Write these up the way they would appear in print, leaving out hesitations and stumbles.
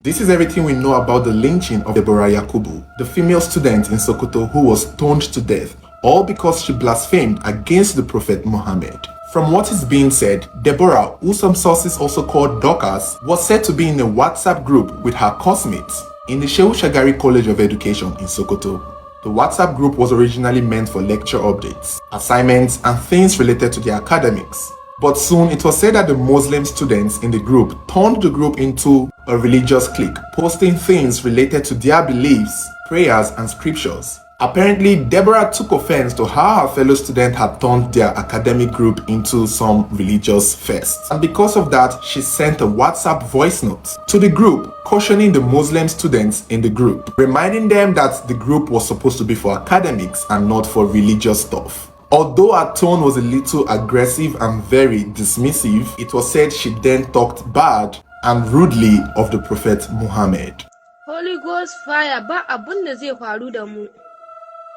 This is everything we know about the lynching of Deborah Yakubu, the female student in Sokoto who was stoned to death, all because she blasphemed against the Prophet Muhammad. From what is being said, Deborah, who some sources also called Dorcas, was said to be in a WhatsApp group with her classmates in the Shehu Shagari College of Education in Sokoto. The WhatsApp group was originally meant for lecture updates, assignments, and things related to their academics. But soon it was said that the Muslim students in the group turned the group into a religious clique, posting things related to their beliefs, prayers, and scriptures. Apparently, Deborah took offense to how her fellow student had turned their academic group into some religious fest. And because of that, she sent a WhatsApp voice note to the group, cautioning the Muslim students in the group, reminding them that the group was supposed to be for academics and not for religious stuff. Although her tone was a little aggressive and very dismissive, it was said she then talked bad and rudely of the Prophet Muhammad. Holy Ghost fire ba abun da zai faru da mu.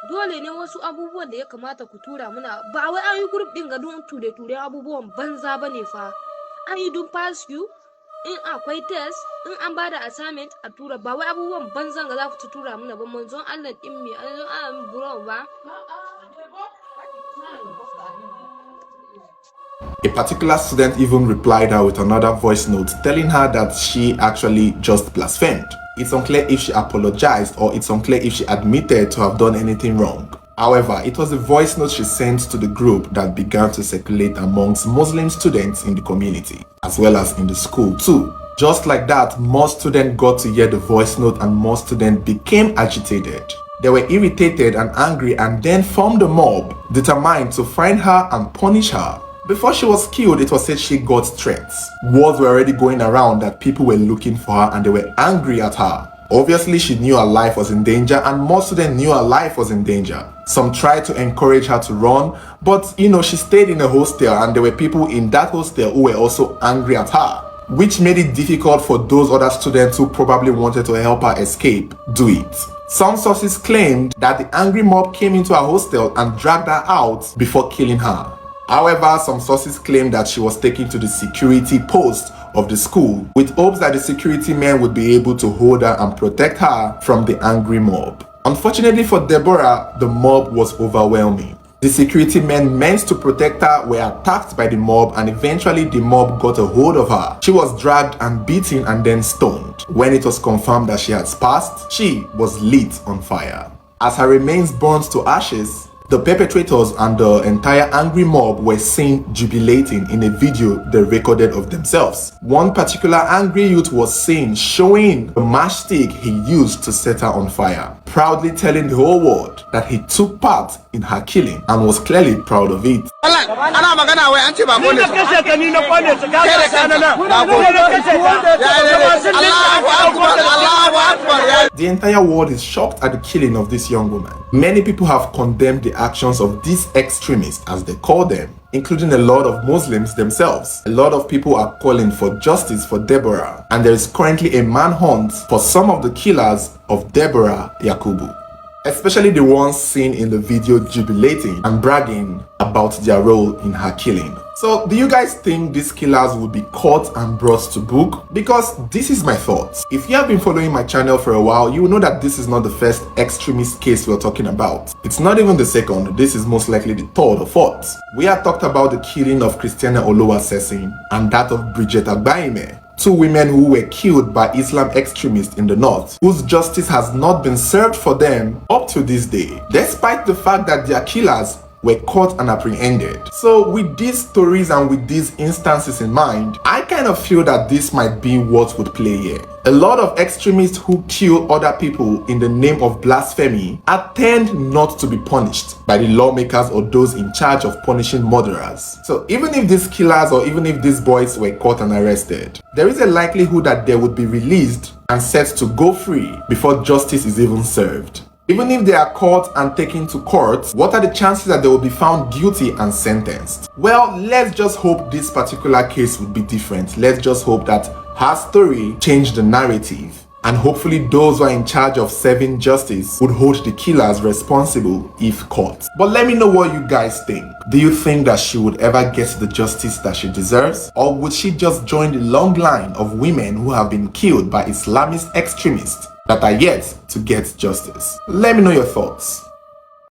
Dole ne wasu abubuwan da ya kamata ku tura muna ba wai an yi group din ga don ture abubuwan banza bane fa. An yi don pass you in akwai test in an bada assignment a tura ba wai abubuwan banzan ga za ku tura muna ba manzon Allah din me an buro ba. A particular student even replied her with another voice note telling her that she actually just blasphemed. It's unclear if she apologized or it's unclear if she admitted to have done anything wrong. However, it was the voice note she sent to the group that began to circulate amongst Muslim students in the community, as well as in the school too. Just like that, more students got to hear the voice note and more students became agitated. They were irritated and angry and then formed a mob, determined to find her and punish her. Before she was killed, it was said she got threats. Words were already going around that people were looking for her and they were angry at her. Obviously, she knew her life was in danger and most students knew her life was in danger. Some tried to encourage her to run, but she stayed in a hostel and there were people in that hostel who were also angry at her, which made it difficult for those other students who probably wanted to help her escape do it. Some sources claimed that the angry mob came into her hostel and dragged her out before killing her. However, some sources claimed that she was taken to the security post of the school with hopes that the security men would be able to hold her and protect her from the angry mob. Unfortunately for Deborah, the mob was overwhelming. The security men meant to protect her were attacked by the mob and eventually the mob got a hold of her. She was dragged and beaten and then stoned. When it was confirmed that she had passed, she was lit on fire. As her remains burned to ashes, the perpetrators and the entire angry mob were seen jubilating in a video they recorded of themselves. One particular angry youth was seen showing the matchstick he used to set her on fire, proudly telling the whole world that he took part in her killing and was clearly proud of it. The entire world is shocked at the killing of this young woman. Many people have condemned the actions of these extremists, as they call them, including a lot of Muslims themselves. A lot of people are calling for justice for Deborah, and there is currently a manhunt for some of the killers of Deborah Yakubu, especially the ones seen in the video jubilating and bragging about their role in her killing. So do you guys think these killers will be caught and brought to book? Because this is my thoughts. If you have been following my channel for a while, you will know that this is not the first extremist case we're talking about. It's not even the second. This is most likely the third or fourth. We have talked about the killing of Christiana Oluwasesin and that of Bridget Agbaime, two women who were killed by Islam extremists in the north, whose justice has not been served for them up to this day, despite the fact that their killers were caught and apprehended. So with these stories and with these instances in mind, I kind of feel that this might be what would play here. A lot of extremists who kill other people in the name of blasphemy tend not to be punished by the lawmakers or those in charge of punishing murderers. So even if these killers or even if these boys were caught and arrested, there is a likelihood that they would be released and set to go free before justice is even served. Even if they are caught and taken to court, what are the chances that they will be found guilty and sentenced? Well, let's just hope this particular case would be different. Let's just hope that her story changed the narrative And hopefully those who are in charge of serving justice would hold the killers responsible if caught. But let me know what you guys think. Do you think that she would ever get the justice that she deserves? Or would she just join the long line of women who have been killed by Islamist extremists that are yet to get justice? Let me know your thoughts.